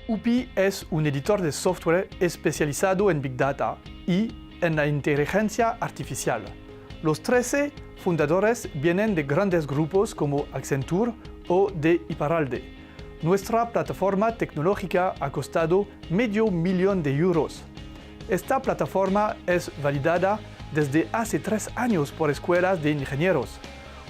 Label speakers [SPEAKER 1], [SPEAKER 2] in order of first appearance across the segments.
[SPEAKER 1] UPI es un editor de software especializado en Big Data y en la inteligencia artificial. Los 13 fundadores vienen de grandes grupos como Accenture o de Iparralde. Nuestra plataforma tecnológica ha costado $500,000 de euros. Esta plataforma es validada desde hace 3 años por escuelas de ingenieros.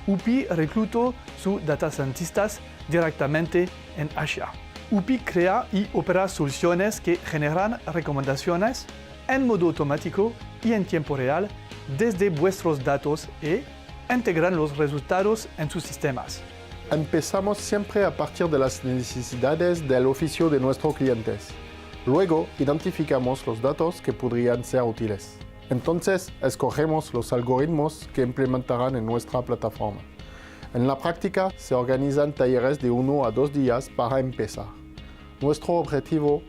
[SPEAKER 1] UPI reclutó sus data scientists directamente en Asia. UPI crea y opera soluciones que generan recomendaciones en modo automático y en tiempo real desde vuestros datos e integran los resultados en sus sistemas.
[SPEAKER 2] Empezamos siempre a partir de las necesidades del oficio de nuestros clientes. Luego identificamos los datos que podrían ser útiles. Entonces, escogemos los algoritmos que implementarán en nuestra plataforma. En la práctica, se organizan talleres de 1 a 2 días para empezar. Nuestro objetivo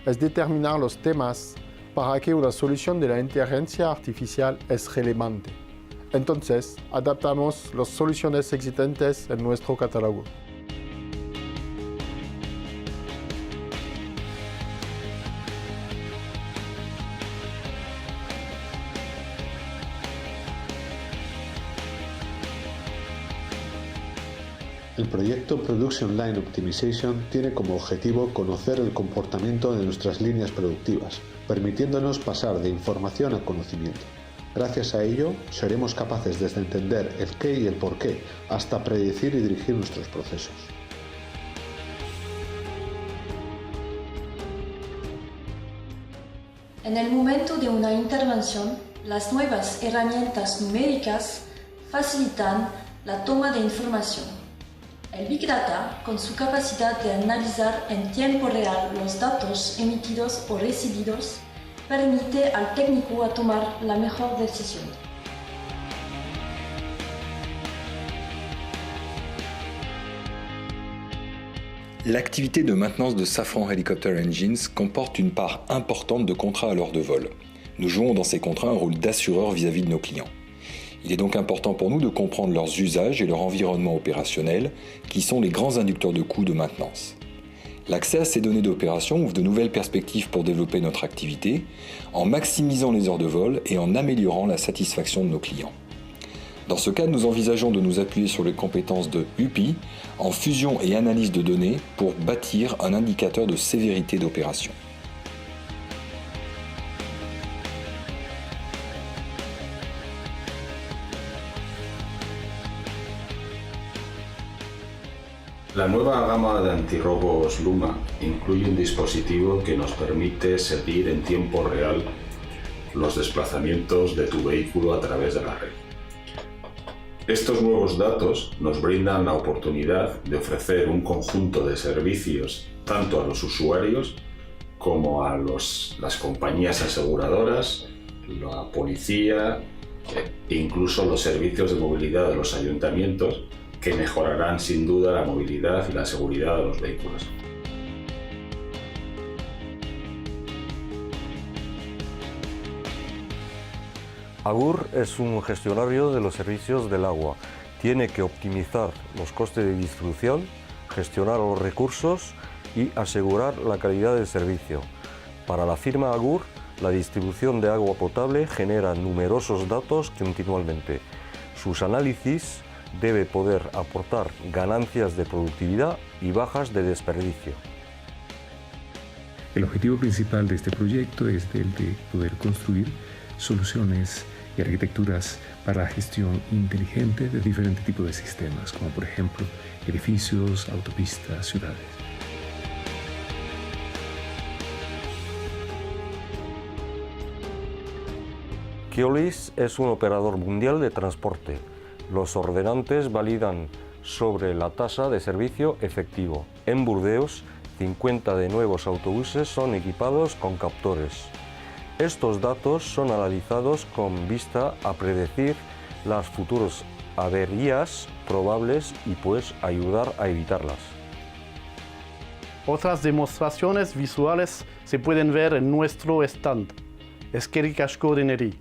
[SPEAKER 2] es determinar los temas para que una solución de la inteligencia artificial es relevante. Entonces, adaptamos las soluciones existentes en nuestro catálogo.
[SPEAKER 3] El proyecto Production Line Optimization tiene como objetivo conocer el comportamiento de nuestras líneas productivas, permitiéndonos pasar de información a conocimiento. Gracias a ello, seremos capaces desde entender el qué y el por qué, hasta predecir y dirigir nuestros procesos.
[SPEAKER 4] En el momento de una intervención, las nuevas herramientas numéricas facilitan la toma de información. El Big Data, con su capacidad de analizar en tiempo real los datos emitidos o recibidos, permite al técnico a tomar la mejor decisión.
[SPEAKER 5] L'activité de maintenance de Safran Helicopter Engines comporte une part importante de contrats à l'heure de vol. Nous jouons dans ces contrats un rôle d'assureur vis-à-vis de nos clients. Il est donc important pour nous de comprendre leurs usages et leur environnement opérationnel, qui sont les grands inducteurs de coûts de maintenance. L'accès à ces données d'opération ouvre de nouvelles perspectives pour développer notre activité, en maximisant les heures de vol et en améliorant la satisfaction de nos clients. Dans ce cadre, nous envisageons de nous appuyer sur les compétences de UPI en fusion et analyse de données pour bâtir un indicateur de sévérité d'opération.
[SPEAKER 6] La nueva gama de antirrobos Luma incluye un dispositivo que nos permite seguir en tiempo real los desplazamientos de tu vehículo a través de la red. Estos nuevos datos nos brindan la oportunidad de ofrecer un conjunto de servicios tanto a los usuarios como a las compañías aseguradoras, la policía e incluso los servicios de movilidad de los ayuntamientos, que mejorarán sin duda la movilidad y la seguridad de los vehículos.
[SPEAKER 7] Agur es un gestionario de los servicios del agua. Tiene que optimizar los costes de distribución, gestionar los recursos y asegurar la calidad del servicio. Para la firma Agur, la distribución de agua potable genera numerosos datos continuamente. Sus análisis debe poder aportar ganancias de productividad y bajas de desperdicio.
[SPEAKER 8] El objetivo principal de este proyecto es el de poder construir soluciones y arquitecturas para la gestión inteligente de diferentes tipos de sistemas, como por ejemplo edificios, autopistas, ciudades.
[SPEAKER 7] Keolis es un operador mundial de transporte. Los ordenantes validan sobre la tasa de servicio efectivo. En Burdeos, 50 de nuevos autobuses son equipados con captores. Estos datos son analizados con vista a predecir las futuras averías probables y pues ayudar a evitarlas.
[SPEAKER 1] Otras demostraciones visuales se pueden ver en nuestro stand. Eskerrik asko deneri.